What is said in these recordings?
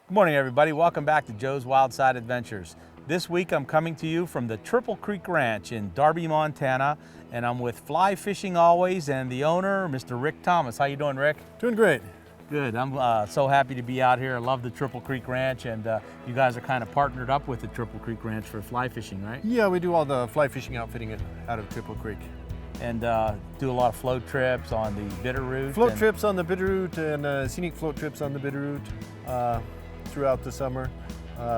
Good morning, everybody. Welcome back to Joe's Wildside Adventures. This week I'm coming to you from the Triple Creek Ranch in Darby, Montana, and I'm with Fly Fishing Always and the owner, Mr. Rick Thomas. How you doing, Rick? Doing great. Good. I'm so happy to be out here. I love the Triple Creek Ranch, and you guys are kind of partnered up with the Triple Creek Ranch for fly fishing, right? Yeah, we do all the fly fishing outfitting out of Triple Creek. And do a lot of float trips on the Bitterroot. Float trips on the Bitterroot and scenic float trips on the Bitterroot throughout the summer.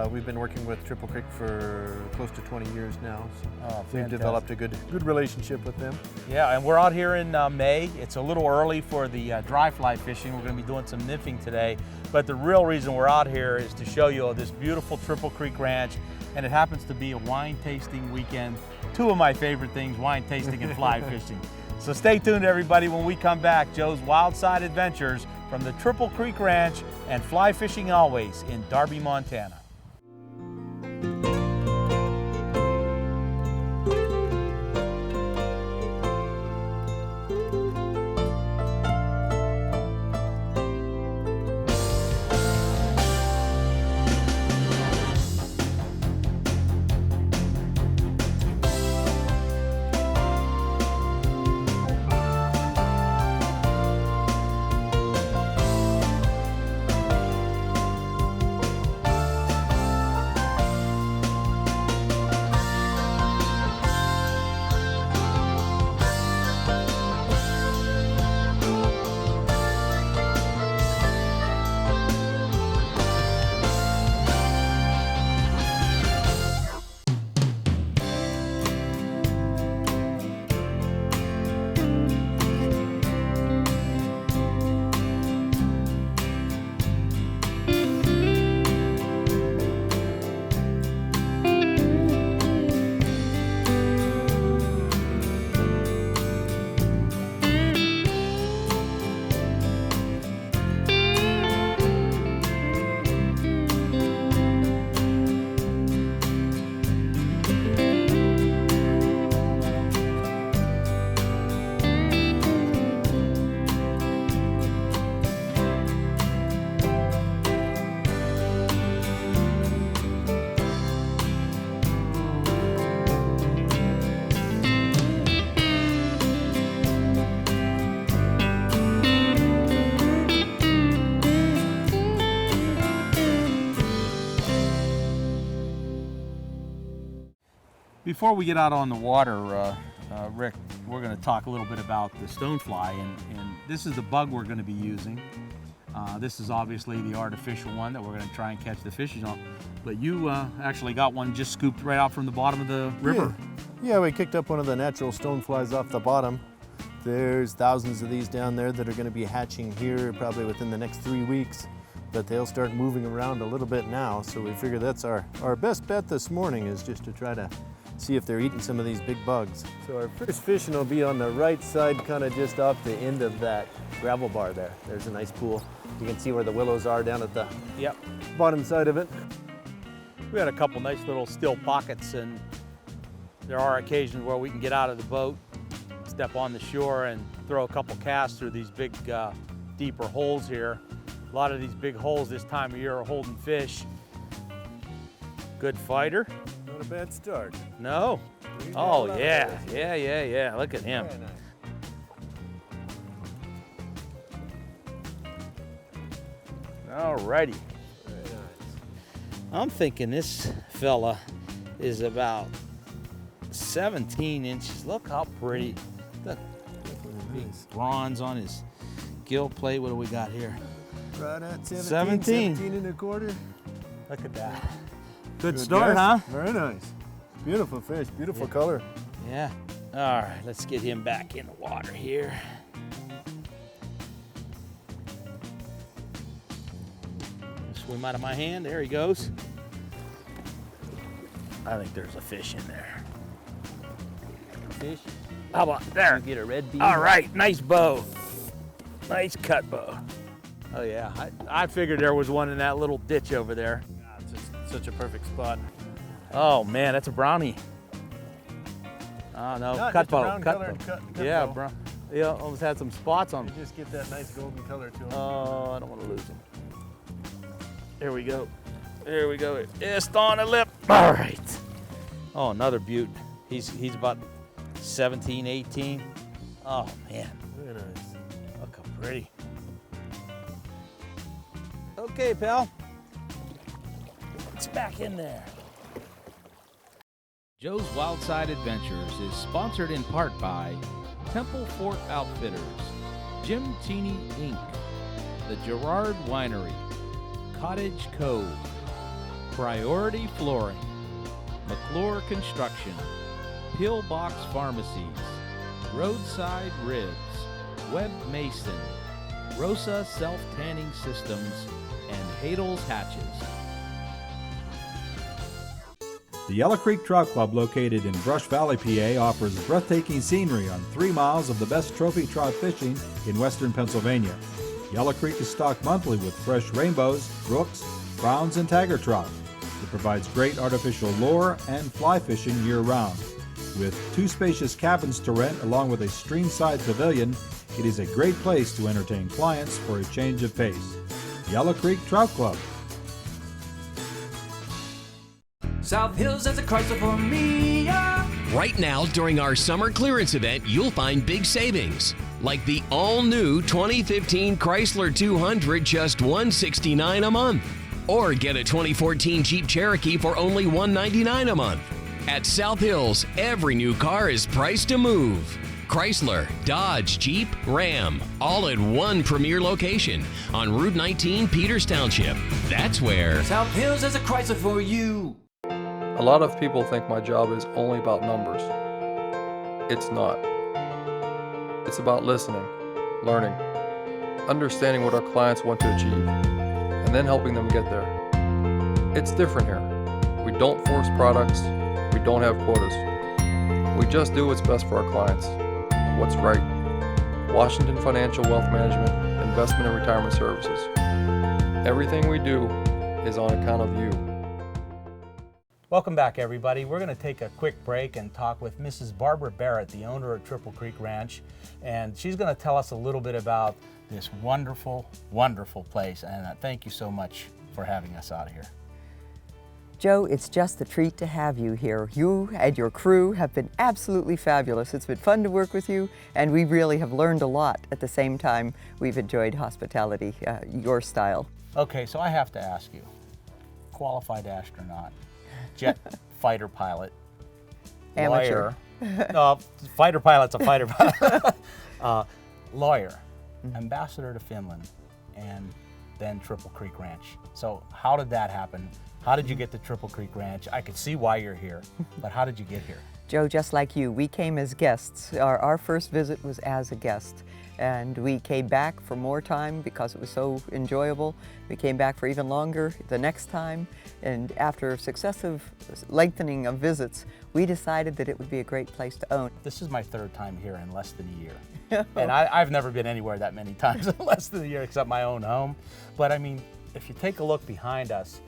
We've been working with Triple Creek for close to 20 years now. So we've developed a good relationship with them. Yeah, and we're out here in May. It's a little early for the dry fly fishing. We're going to be doing some nymphing today. But the real reason we're out here is to show you this beautiful Triple Creek Ranch. And it happens to be a wine tasting weekend. Two of my favorite things, wine tasting and fly fishing. So stay tuned, everybody, when we come back. Joe's Wildside Adventures from the Triple Creek Ranch and Fly Fishing Always in Darby, Montana. Before we get out on the water, Rick, we're going to talk a little bit about the stonefly, and this is the bug we're going to be using. This is obviously the artificial one that we're going to try and catch the fishes on, but you actually got one just scooped right out from the bottom of the river. Yeah, we kicked up one of the natural stoneflies off the bottom. There's thousands of these down there that are going to be hatching here probably within the next 3 weeks, but they'll start moving around a little bit now, so we figure that's our best bet this morning is just to try to see if they're eating some of these big bugs. So our first fishing will be on the right side, kind of just off the end of that gravel bar there. There's a nice pool. You can see where the willows are down at the bottom side of it. We had a couple nice little still pockets, and there are occasions where we can get out of the boat, step on the shore, and throw a couple casts through these big, deeper holes here. A lot of these big holes this time of year are holding fish. Good fighter. Not a bad start. No. Oh, yeah. Yeah. Look at him. Very nice. All righty. Very nice. I'm thinking this fella is about 17 inches. Look how pretty. Look, big bronze on his gill plate. What do we got here? Right at 17. 17 and a quarter. Look at that. Good start, guess. huh? Very nice. Beautiful fish, beautiful color. Yeah. All right, let's get him back in the water here. Swim out of my hand. There he goes. I think there's a fish in there. Fish? How about there? Get a red bead. All right, nice bow. Nice cut bow. Oh yeah, I figured there was one in that little ditch over there. It's just such a perfect spot. Oh man, that's a brownie. Oh no, Not cut just a bow. brown colored cut Yeah, bow. brown. Yeah, almost had some spots on You them. just get that nice golden color to them. Oh, I don't want to lose them. There we go. There we go. It's on the lip. All right. Oh, another beaut. He's about 17, 18. Oh, man. Very nice. Look how pretty. Okay, pal. It's back in there. Joe's Wildside Adventures is sponsored in part by Temple Fort Outfitters, Jim Cheney Inc., the Gerard Winery, Cottage Cove, Priority Flooring, McClure Construction, Pillbox Pharmacies, Roadside Ribs, Webb Mason, Rosa Self-Tanning Systems, and Hadel's Hatches. The Yellow Creek Trout Club, located in Brush Valley, PA, offers breathtaking scenery on 3 miles of the best trophy trout fishing in western Pennsylvania. Yellow Creek is stocked monthly with fresh rainbows, brooks, browns, and tiger trout. It provides great artificial lure and fly fishing year-round. With 2 spacious cabins to rent along with a streamside pavilion, it is a great place to entertain clients for a change of pace. Yellow Creek Trout Club. South Hills has a Chrysler for me. Right now, during our summer clearance event, you'll find big savings. Like the all-new 2015 Chrysler 200, just $169 a month. Or get a 2014 Jeep Cherokee for only $199 a month. At South Hills, every new car is priced to move. Chrysler, Dodge, Jeep, Ram, all at one premier location on Route 19, Peters Township. That's where South Hills has a Chrysler for you. A lot of people think my job is only about numbers. It's not. It's about listening, learning, understanding what our clients want to achieve, and then helping them get there. It's different here. We don't force products. We don't have quotas. We just do what's best for our clients. What's right. Washington Financial Wealth Management, Investment and Retirement Services. Everything we do is on account of you. Welcome back, everybody. We're going to take a quick break and talk with Mrs. Barbara Barrett, the owner of Triple Creek Ranch, and she's going to tell us a little bit about this wonderful, wonderful place. And thank you so much for having us out here. Joe, it's just a treat to have you here. You and your crew have been absolutely fabulous. It's been fun to work with you, and we really have learned a lot. At the same time, we've enjoyed hospitality, your style. Okay, so I have to ask you, qualified astronaut, jet fighter pilot, Amateur. lawyer, fighter pilot's a fighter pilot, lawyer, ambassador to Finland, and then Triple Creek Ranch. So how did that happen? How did you get to Triple Creek Ranch? I could see why you're here, but how did you get here? Joe, just like you, we came as guests. Our first visit was as a guest, and we came back for more time because it was so enjoyable. We came back for even longer the next time, and after successive lengthening of visits, we decided that it would be a great place to own. This is my 3rd time here in less than a year. And I've never been anywhere that many times in less than a year except my own home. But I mean, if you take a look behind us,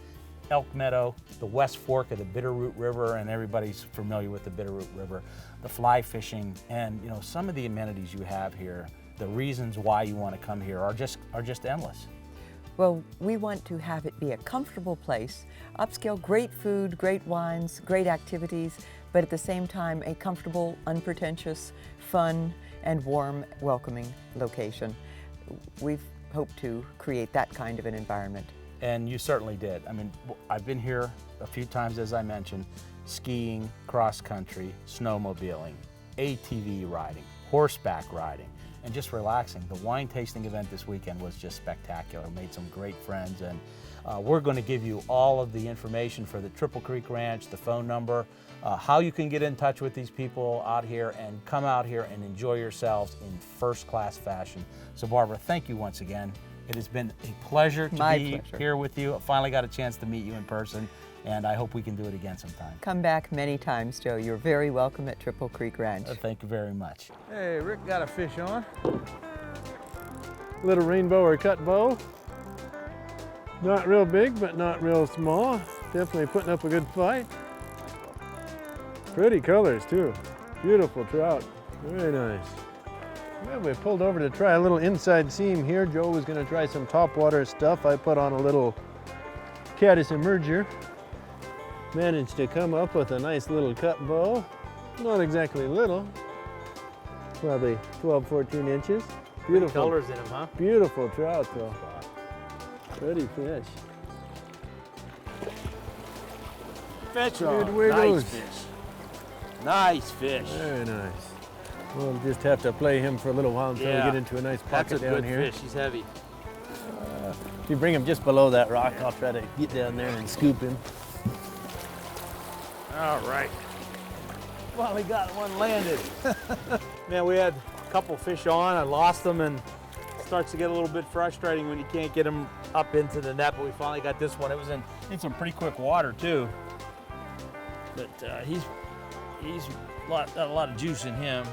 Elk Meadow, the West Fork of the Bitterroot River, and everybody's familiar with the Bitterroot River, the fly fishing, and you know, some of the amenities you have here, the reasons why you want to come here are just endless. Well, we want to have it be a comfortable place, upscale, great food, great wines, great activities, but at the same time a comfortable, unpretentious, fun, and warm, welcoming location. We've hoped to create that kind of an environment. And you certainly did. I mean, I've been here a few times, as I mentioned, skiing, cross country, snowmobiling, ATV riding, horseback riding, and just relaxing. The wine tasting event this weekend was just spectacular. Made some great friends, and we're going to give you all of the information for the Triple Creek Ranch, the phone number, how you can get in touch with these people out here and come out here and enjoy yourselves in first-class fashion. So Barbara, thank you once again. It has been a pleasure to be here with you. I finally got a chance to meet you in person, and I hope we can do it again sometime. Come back many times, Joe. You're very welcome at Triple Creek Ranch. Thank you very much. Hey, Rick got a fish on. Little rainbow or cut bow. Not real big, but not real small. Definitely putting up a good fight. Pretty colors too. Beautiful trout. Very nice. Well, we pulled over to try a little inside seam here. Joe was going to try some topwater stuff. I put on a little caddis emerger managed to come up with a nice little cut bow. Not exactly little, probably 12, 14 inches. Beautiful colors in them, huh? Beautiful trout though. Pretty fish. Fish Good on. wiggles. Nice fish. Nice fish. Very nice. We'll just have to play him for a little while until we get into a nice That's pocket a down good here. fish. He's heavy. If you bring him just below that rock, I'll try to get down there and scoop him. All right. Well, we got one landed. Man, we had a couple fish on. I lost them, and it starts to get a little bit frustrating when you can't get them up into the net. But we finally got this one. It was in some pretty quick water too. But he's got a lot of juice in him.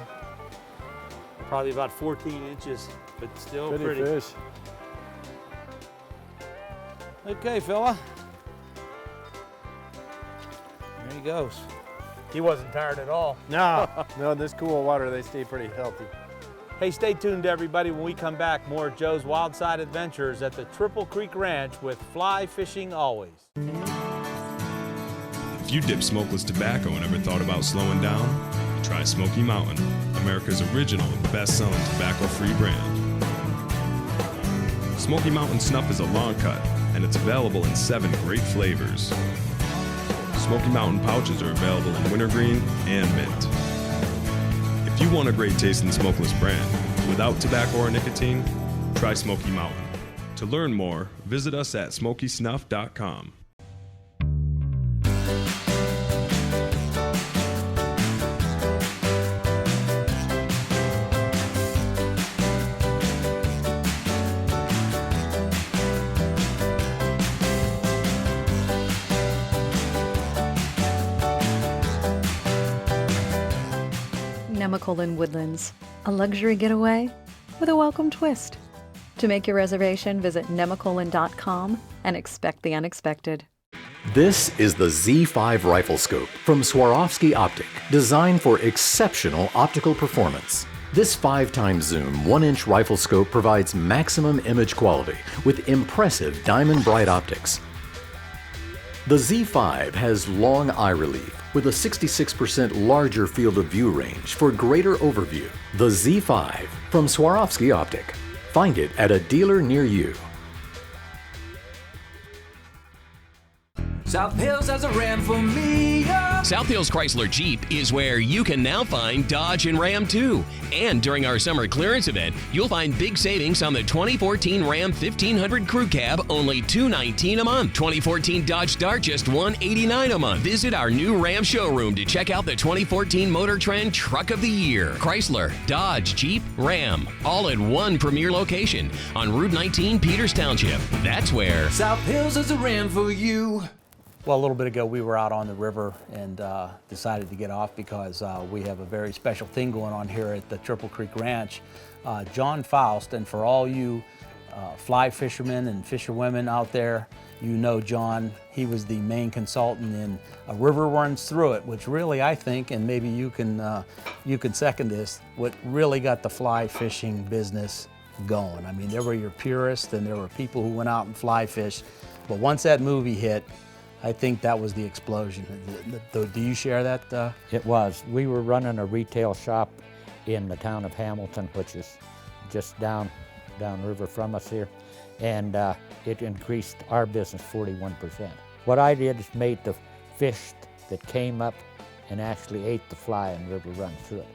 Probably about 14 inches, but still pretty. fish. Okay, fella. There he goes. He wasn't tired at all. No, no, this cool water, they stay pretty healthy. Hey, stay tuned, everybody. When we come back, more of Joe's Wildside Adventures at the Triple Creek Ranch with fly fishing always. If you dip smokeless tobacco and ever thought about slowing down, try Smoky Mountain, America's original and best-selling tobacco-free brand. Smoky Mountain Snuff is a long cut, and it's available in 7 great flavors. Smoky Mountain pouches are available in wintergreen and mint. If you want a great tasting smokeless brand without tobacco or nicotine, try Smoky Mountain. To learn more, visit us at smokysnuff.com. Nemacolin Woodlands, a luxury getaway with a welcome twist. To make your reservation, visit nemacolin.com and expect the unexpected. This is the Z5 Rifle Scope from Swarovski Optic, designed for exceptional optical performance. This 5x zoom 1-inch rifle scope provides maximum image quality with impressive diamond bright optics. The Z5 has long eye relief with a 66% larger field of view range for greater overview. The Z5 from Swarovski Optic. Find it at a dealer near you. South Hills has a Ram for me. South Hills Chrysler Jeep is where you can now find Dodge and Ram too. And during our summer clearance event, you'll find big savings on the 2014 Ram 1500 Crew Cab, only $219 a month. 2014 Dodge Dart, just $189 a month. Visit our new Ram showroom to check out the 2014 Motor Trend Truck of the Year. Chrysler, Dodge, Jeep, Ram, all at one premier location on Route 19, Peters Township. That's where South Hills has a Ram for you. Well, a little bit ago, we were out on the river and decided to get off because we have a very special thing going on here at the Triple Creek Ranch. John Faust, and for all you fly fishermen and fisherwomen out there, you know John. He was the main consultant in A River Runs Through It, which really, I think, and maybe you can second this, what really got the fly fishing business going. I mean, there were your purists and there were people who went out and fly fished, but once that movie hit, I think that was the explosion. Do you share that? It was. We were running a retail shop in the town of Hamilton, which is just downriver from us here, and it increased our business 41%. What I did is made the fish that came up and actually ate the fly and river run through it.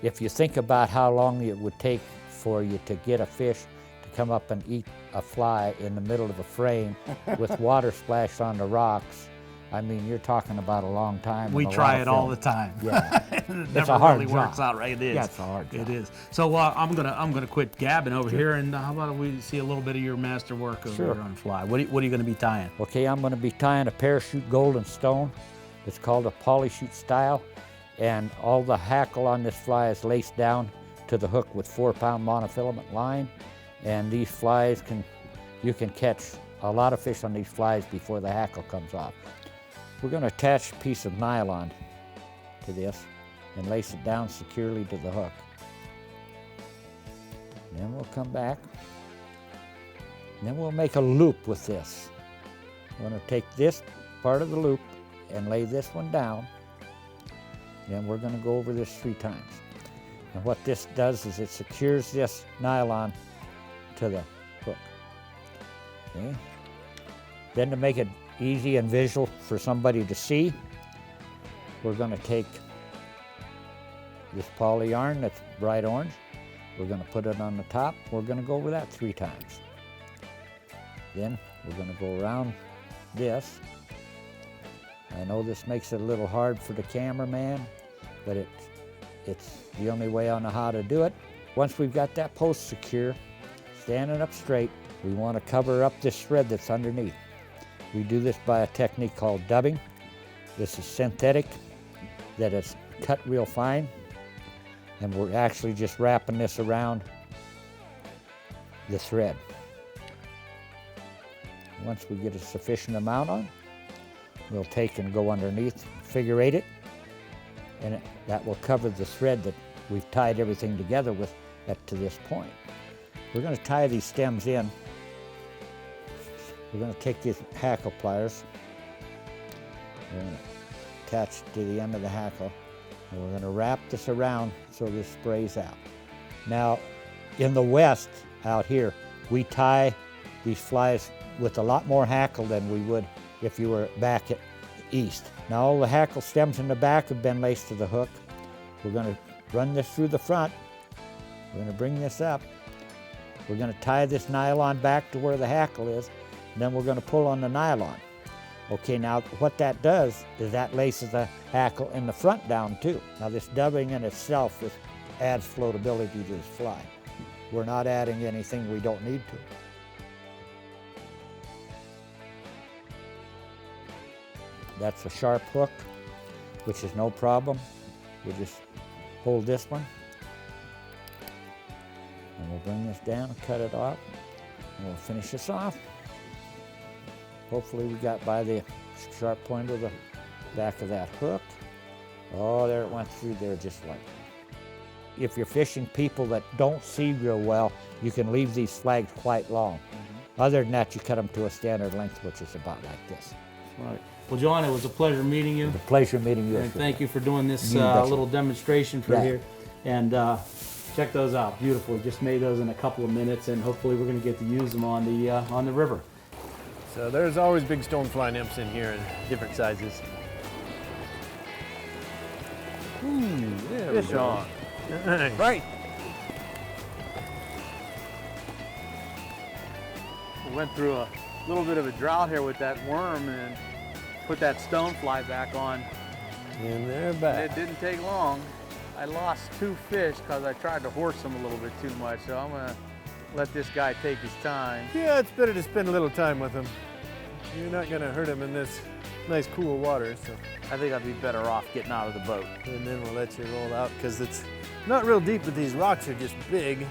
If you think about how long it would take for you to get a fish to come up and eat a fly in the middle of a frame with water splashed on the rocks, I mean, you're talking about a long time. We try it all the time. Yeah, it it's never a hard really job. works out right. It is. Yeah, it's a hard job. It is. So I'm gonna quit gabbing over here, and how about we see a little bit of your master work over Sure. here on the fly? What are you gonna be tying? Okay, I'm going to be tying a parachute golden stone. It's called a polyshoot style, and all the hackle on this fly is laced down to the hook with 4-pound monofilament line. And these flies you can catch a lot of fish on these flies before the hackle comes off. We're going to attach a piece of nylon to this and lace it down securely to the hook. Then we'll come back, and then we'll make a loop with this. I'm going to take this part of the loop and lay this one down. Then we're going to go over this 3 times. And what this does is it secures this nylon to the hook. Okay. Then to make it easy and visual for somebody to see, we're going to take this poly yarn that's bright orange. We're going to put it on the top. We're going to go over that 3 times. Then we're going to go around this. I know this makes it a little hard for the cameraman, but it's the only way I know how to do it. Once we've got that post secure, standing up straight, we want to cover up this thread that's underneath. We do this by a technique called dubbing. This is synthetic that is cut real fine, and we're actually just wrapping this around the thread. Once we get a sufficient amount on, we'll take and go underneath, figure 8 it, and that will cover the thread that we've tied everything together with up to this point. We're going to tie these stems in. We're going to take these hackle pliers. We're going to attach to the end of the hackle, and we're going to wrap this around so this sprays out. Now, in the West, out here, we tie these flies with a lot more hackle than we would if you were back at East. Now all the hackle stems in the back have been laced to the hook. We're going to run this through the front. We're going to bring this up. We're going to tie this nylon back to where the hackle is, and then we're going to pull on the nylon. Okay, now what that does is that laces the hackle in the front down too. Now this dubbing in itself adds floatability to this fly. We're not adding anything we don't need to. That's a sharp hook, which is no problem. We'll just hold this one, and we'll bring this down and cut it off, and we'll finish this off. Hopefully we got by the sharp point of the back of that hook. Oh, there it went through there just like. If you're fishing people that don't see real well, you can leave these flags quite long. Other than that, you cut them to a standard length, which is about like this. Right. Well, John, it was a pleasure meeting you. It's a pleasure meeting you. And thank you for doing this little demonstration for here. And check those out. Beautiful. We just made those in a couple of minutes, and hopefully we're going to get to use them on the river. So there's always big stonefly nymphs in here in different sizes. There we Fish go. on. Nice. Right. We went through a little bit of a drought here with that worm and put that stonefly back on. And they're back. It didn't take long. I lost 2 fish because I tried to horse them a little bit too much, so I'm gonna let this guy take his time. Yeah, it's better to spend a little time with him. You're not gonna hurt him in this nice cool water, so. I think I'd be better off getting out of the boat. And then we'll let you roll out because it's not real deep, but these rocks are just big.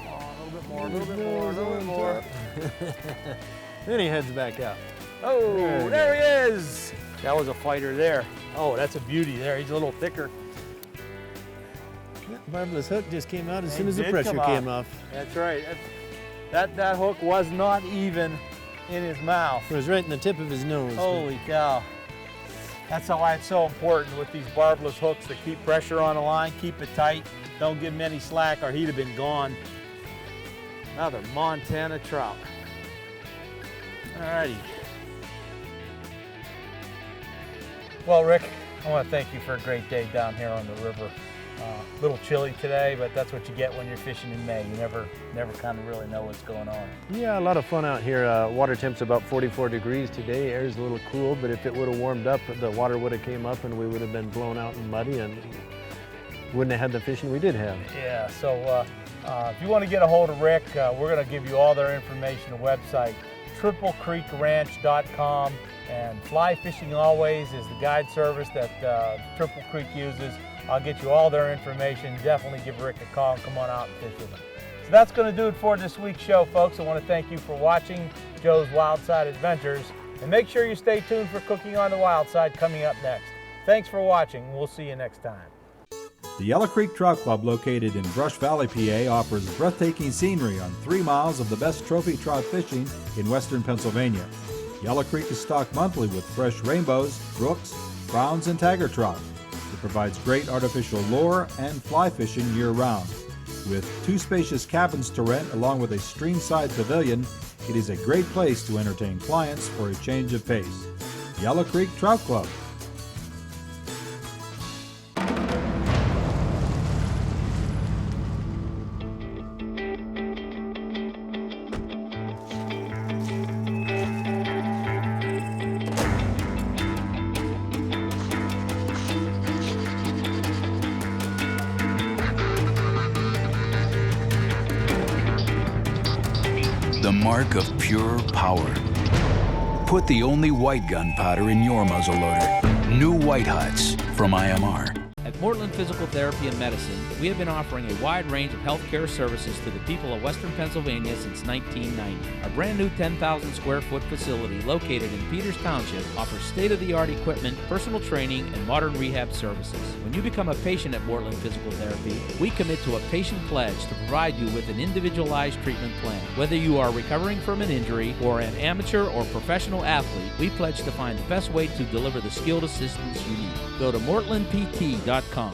A little bit more, a little bit more, a little bit more. Then he heads back out. Oh, there he is. That was a fighter there. Oh, that's a beauty there. He's a little thicker. That barbless hook just came out as It soon as the did pressure come came out. off. That's right. That hook was not even in his mouth. It was right in the tip of his nose. Holy cow. That's why it's so important with these barbless hooks to keep pressure on the line, keep it tight, don't give him any slack or he'd have been gone. Another Montana trout. Alrighty. Well, Rick, I want to thank you for a great day down here on the river. A little chilly today, but that's what you get when you're fishing in May. You never kind of really know what's going on. Yeah, a lot of fun out here. Water temp's about 44 degrees today. Air's a little cool, but if it would have warmed up, the water would have came up and we would have been blown out and muddy and wouldn't have had the fishing we did have. Yeah, so if you want to get a hold of Rick, we're going to give you all their information, the website, triplecreekranch.com. And Fly Fishing Always is the guide service that Triple Creek uses. I'll get you all their information. Definitely give Rick a call and come on out and fish with him. So that's going to do it for this week's show, folks. I want to thank you for watching Joe's Wildside Adventures. And make sure you stay tuned for Cooking on the Wild Side coming up next. Thanks for watching. We'll see you next time. The Yellow Creek Trout Club, located in Brush Valley, PA, offers breathtaking scenery on 3 miles of the best trophy trout fishing in western Pennsylvania. Yellow Creek is stocked monthly with fresh rainbows, brooks, browns, and tiger trout. It provides great artificial lure and fly fishing year-round. With 2 spacious cabins to rent along with a streamside pavilion, it is a great place to entertain clients for a change of pace. Yellow Creek Trout Club. The mark of pure power. Put the only white gunpowder in your muzzleloader. New White Hots from IMR. At Mortland Physical Therapy and Medicine, we have been offering a wide range of healthcare services to the people of Western Pennsylvania since 1990. Our brand new 10,000 square foot facility located in Peters Township offers state-of-the-art equipment, personal training, and modern rehab services. When you become a patient at Mortland Physical Therapy, we commit to a patient pledge to provide you with an individualized treatment plan. Whether you are recovering from an injury or an amateur or professional athlete, we pledge to find the best way to deliver the skilled assistance you need. Go to mortlandpt.com.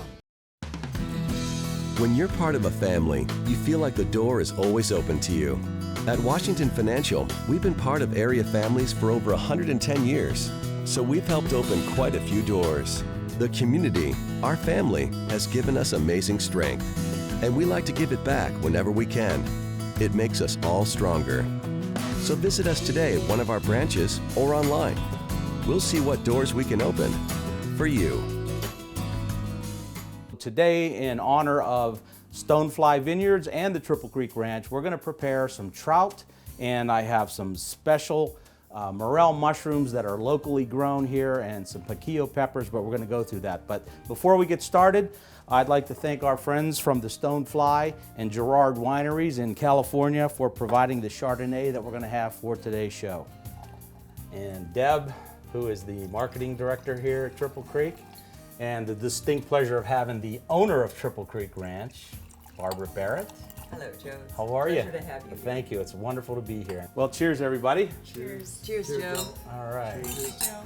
When you're part of a family, you feel like the door is always open to you. At Washington Financial, we've been part of area families for over 110 years, so we've helped open quite a few doors. The community, our family, has given us amazing strength, and we like to give it back whenever we can. It makes us all stronger. So visit us today at one of our branches or online. We'll see what doors we can open for you. Today, in honor of Stonefly Vineyards and the Triple Creek Ranch, we're going to prepare some trout, and I have some special morel mushrooms that are locally grown here and some piquillo peppers, but we're going to go through that. But before we get started, I'd like to thank our friends from the Stonefly and Girard Wineries in California for providing the Chardonnay that we're going to have for today's show. And Deb, who is the marketing director here at Triple Creek, and the distinct pleasure of having the owner of Triple Creek Ranch, Barbara Barrett. Hello, Joe. How are you? Pleasure to have you. Thank you. It's wonderful to be here. Well, cheers, everybody. Cheers. Cheers, Joe. All right. Cheers, Joe.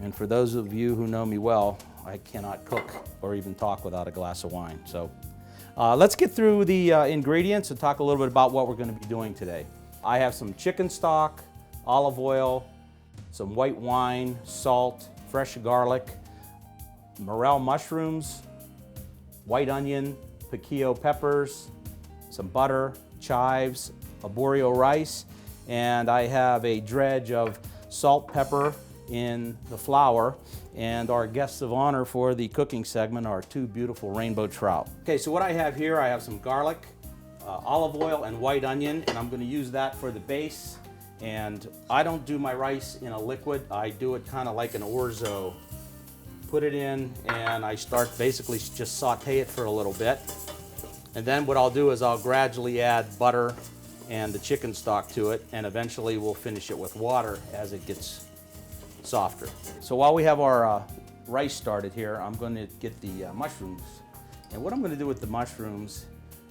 And for those of you who know me well, I cannot cook or even talk without a glass of wine. So let's get through the ingredients and talk a little bit about what we're going to be doing today. I have some chicken stock, olive oil, some white wine, salt, fresh garlic, morel mushrooms, white onion, piquillo peppers, some butter, chives, arborio rice, and I have a dredge of salt, pepper in the flour, and our guests of honor for the cooking segment are 2 beautiful rainbow trout. Okay, so what I have here, I have some garlic, olive oil, and white onion, and I'm going to use that for the base. And I don't do my rice in a liquid, I do it kind of like an orzo. Put it in, and I start basically just saute it for a little bit. And then what I'll do is I'll gradually add butter and the chicken stock to it, and eventually we'll finish it with water as it gets softer. So while we have our rice started here, I'm going to get the mushrooms. And what I'm going to do with the mushrooms,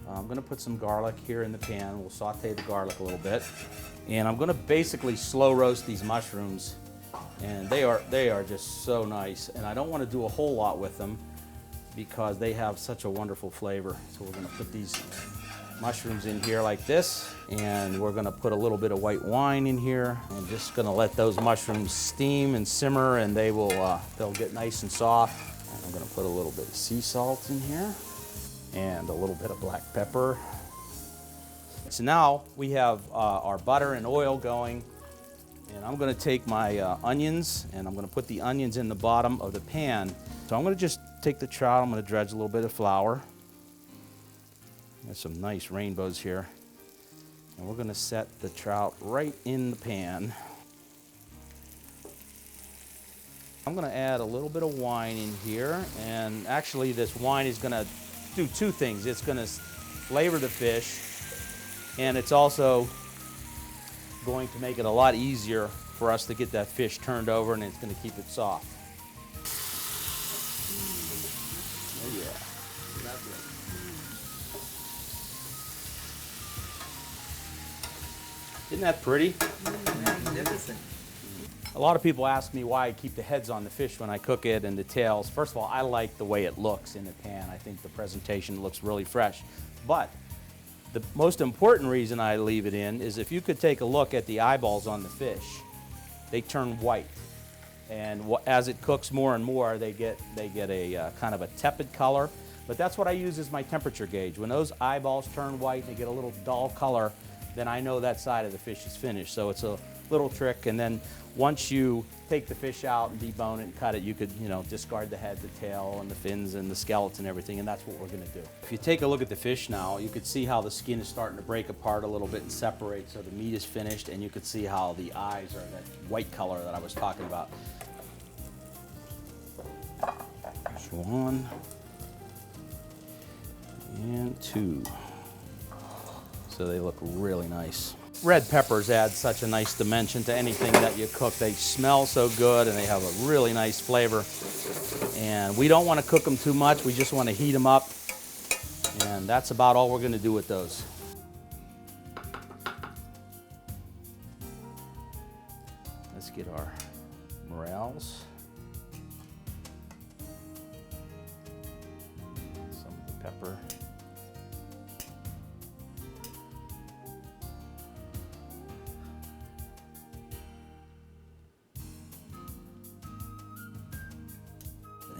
I'm going to put some garlic here in the pan. We'll saute the garlic a little bit. And I'm going to basically slow roast these mushrooms. And they are just so nice, and I don't want to do a whole lot with them because they have such a wonderful flavor. So we're going to put these mushrooms in here like this, and we're going to put a little bit of white wine in here. I'm just going to let those mushrooms steam and simmer, and they'll get nice and soft. And I'm going to put a little bit of sea salt in here and a little bit of black pepper. So now we have our butter and oil going. And I'm going to take my onions, and I'm going to put the onions in the bottom of the pan. So I'm going to just take the trout, I'm going to dredge a little bit of flour. There's some nice rainbows here. And we're going to set the trout right in the pan. I'm going to add a little bit of wine in here, and actually this wine is going to do 2 things. It's going to flavor the fish, and it's also going to make it a lot easier for us to get that fish turned over, and it's going to keep it soft. There Isn't that pretty? Magnificent. A lot of people ask me why I keep the heads on the fish when I cook it and the tails. First of all, I like the way it looks in the pan. I think the presentation looks really fresh. But the most important reason I leave it in is if you could take a look at the eyeballs on the fish, they turn white. And as it cooks more and more, they get a kind of a tepid color. But that's what I use as my temperature gauge. When those eyeballs turn white and they get a little dull color, then I know that side of the fish is finished. So it's a little trick. And then once you take the fish out and debone it and cut it, you could, discard the head, the tail, and the fins and the skeleton and everything, and that's what we're going to do. If you take a look at the fish now, you could see how the skin is starting to break apart a little bit and separate, so the meat is finished, and you could see how the eyes are that white color that I was talking about. There's one and two. So they look really nice. Red peppers add such a nice dimension to anything that you cook. They smell so good and they have a really nice flavor. And we don't want to cook them too much. We just want to heat them up. And that's about all we're going to do with those. Let's get our morels. Some of the pepper.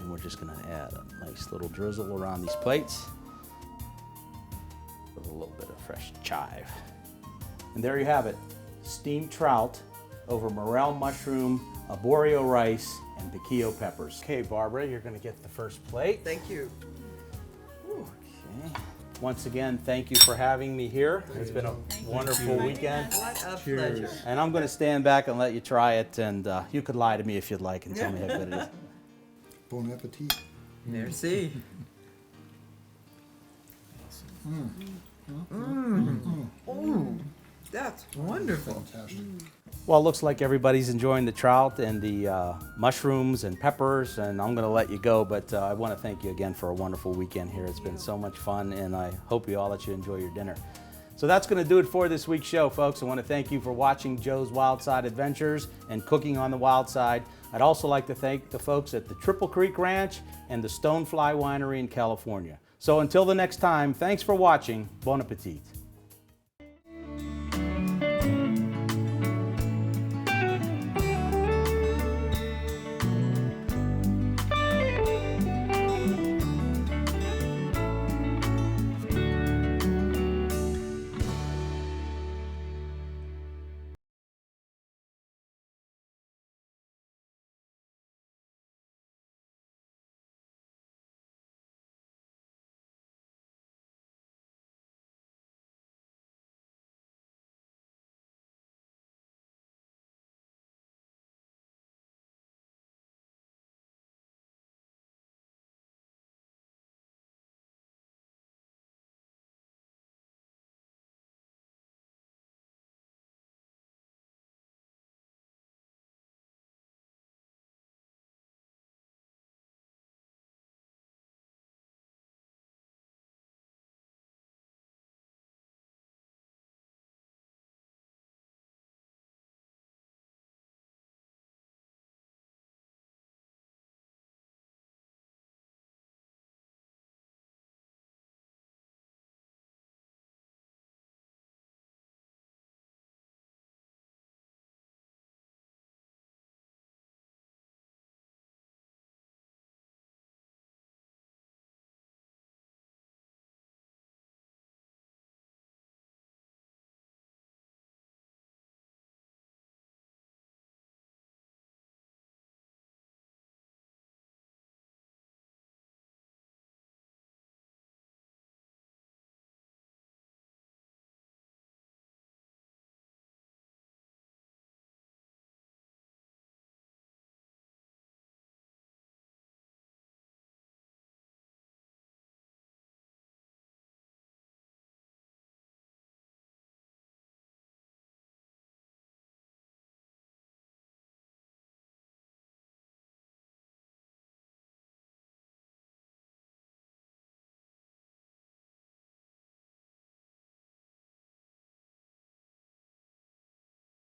We're just going to add a nice little drizzle around these plates with a little bit of fresh chive. And there you have it, steamed trout over morel mushroom, arborio rice, and piquillo peppers. Okay, Barbara, you're going to get the first plate. Thank you. Okay. Once again, thank you for having me here. It's been a wonderful weekend. What a pleasure. And I'm going to stand back and let you try it, and you could lie to me if you'd like and tell me how good it is. Bon appetit. Merci. That's wonderful. Fantastic. Well, it looks like everybody's enjoying the trout and the mushrooms and peppers, and I'm going to let you go, but I want to thank you again for a wonderful weekend here. It's been so much fun, and I hope you all that you enjoy your dinner. So that's going to do it for this week's show, folks. I want to thank you for watching Joe's Wildside Adventures and Cooking on the Wild Side. I'd also like to thank the folks at the Triple Creek Ranch and the Stonefly Winery in California. So until the next time, thanks for watching. Bon appetit.